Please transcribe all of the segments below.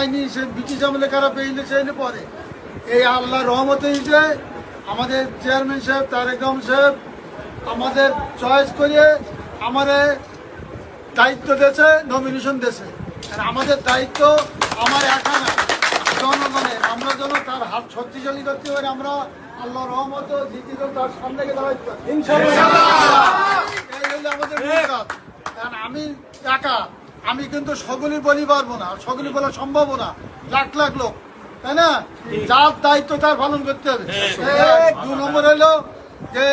পাইনি, সে ব্রিটিশ আমলে কারা পেয়েছে সেই পরে। এই আল্লাহ রহমতে যে আমাদের চেয়ারম্যান সাহেব তারেক রহমান সাহেব আমাদের চয়েস করে আমাদের দায়িত্ব দিয়েছে, নমিনেশন দিয়েছে। আমাদের দায়িত্ব আমার একা না, জনগণের। আমরা যেন তার হাত শক্তিশালী করতে পারি, আমরা আল্লাহ রহমত জিতি তার সামনে দাঁড়াইতে পারি আমাদের মূল কাজ। কারণ আমি একা, আমি কিন্তু সকলেই বলি পারবো না, সকলে বলা সম্ভব না, লাখ লাখ লোক, তাই না? যার দায়িত্ব তার পালন করতে হবে। 2 নম্বর হলো যে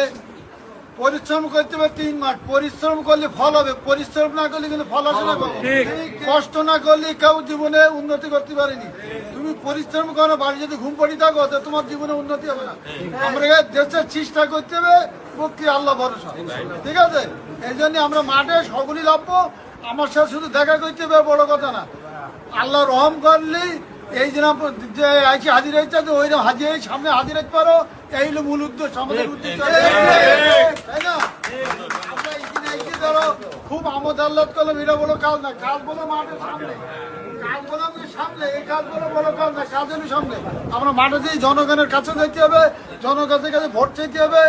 পরিশ্রম করতে হবে 3 মাস, পরিশ্রম করলে ফল হবে, পরিশ্রম না করলে কিন্তু ফল আসে না। কষ্ট না করলে কেউ জীবনে উন্নতি করতে পারেনি। তুমি পরিশ্রম করো, বাড়ি যদি ঘুম পড়ি থাকো তো তোমার জীবনে উন্নতি হবে না। আমরা দেশের চেষ্টা করতে হবে, মুক্তি আল্লাহ ভরসা, ঠিক আছে? এই জন্য আমরা মাঠে সকলেই লাভবো। আমার সাথে শুধু দেখা করতে হবে, বড় কথা না। আল্লাহ রহম করলেই এই যে আইসি হাজির হয়েছে, ওই হাজির সামনে হাজির হতে পারো, এই হলো মূল উদ্দেশ্য আমাদের উদ্দেশ্য, তাই না? আমরা এখানে আইসি ধরো খুব আমোদ আহ্লাদ করলাম, এটা বলো কাজ না, কাজ বলো মাঠের সামনে, কাজ বলো সামনে, এই কাজ বলো বলো কাজ না, কাজের সামনে। আমরা মাঠে যেই জনগণের কাছে যেতে হবে, জনগণের কাছে ভোট চাইতে হবে,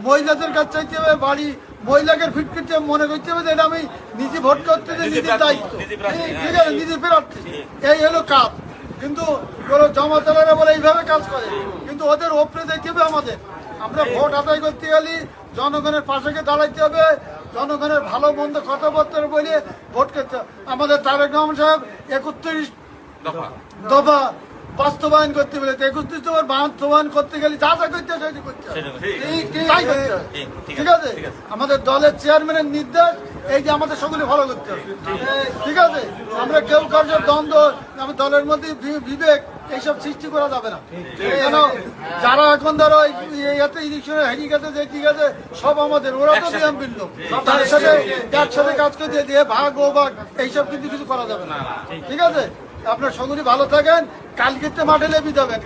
মহিলাদের কাছে চাইতে হবে, বাড়ি মহিলাকে ফিট করতে মনে করতে হবে যে এটা আমি নিজে ভোট করতে, নিজের দায়িত্ব, ঠিক আছে, নিজের প্রার্থী, এই হলো কাজ। কিন্তু জমাতারা বলে এইভাবে কাজ করে, কিন্তু ওদের ওপরে দেখতে হবে আমাদের। আমরা ভোট আদায় করতে গেলে জনগণের পাশে দাঁড়াইতে হবে, জনগণের ভালো মন্দ কথাবার্তা বলে ভোট করতে হবে। আমাদের তারেক রহমান সাহেব 31 দফা বাস্তবায়ন করতে বলে, 31 দফার বাস্তবায়ন করতে গেলে যা যা করতে হয় সেটি করতে হবে, ঠিক আছে? আমাদের দলের চেয়ারম্যানের নির্দেশ এই যে আমাদের সকলে ফলো করতে হবে, ঠিক আছে? আমরা কেউ কারোর দ্বন্দ্ব, আমার দলের মধ্যে বিবেক এইসব সৃষ্টি করা যাবে না। কেন যারা এখন ধরো এতে ইলেকশনে হেরে গেছে, যে ঠিক আছে সব আমাদের, ওরা তো বিএনপির লোক, তার সাথে একসাথে কাজ করতে দিয়ে ভাগ ও ভাগ এইসব কিন্তু কিছু করা যাবে না, ঠিক আছে? আপনার সকলেই ভালো থাকেন, কালকে মাঠে লেবি যাবেন,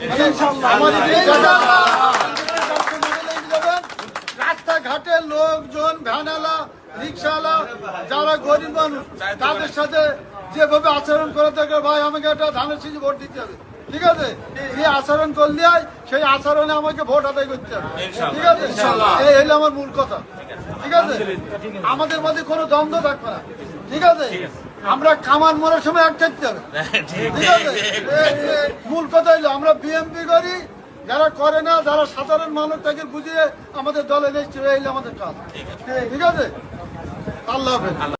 রাস্তাঘাটে লোকজন, ভ্যানালা, রিক্সাওয়ালা, যারা গরিব মানুষ তাদের সাথে যেভাবে আচরণ করে থাকে, ভাই আমাকে একটা ধানের শীষে ভোট দিতে হবে, ঠিক আছে? এই আচরণ করলে সেই আচরণে আমাকে ভোট আদায় করতে হবে, ঠিক আছে? এই হলো আমার মূল কথা, ঠিক আছে? আমাদের মধ্যে কোনো দ্বন্দ্ব থাকবে না, ঠিক আছে? আমরা কামান মরার সময় এক থাকতে হবে, ঠিক আছে? মূল কথা হলো আমরা বিএনপি করি, যারা করে না, যারা সাধারণ মানুষ তাকে বুঝিয়ে আমাদের দলে নিচ্ছে, এই আমাদের কাজ, ঠিক আছে? আল্লাহ হাফেজ।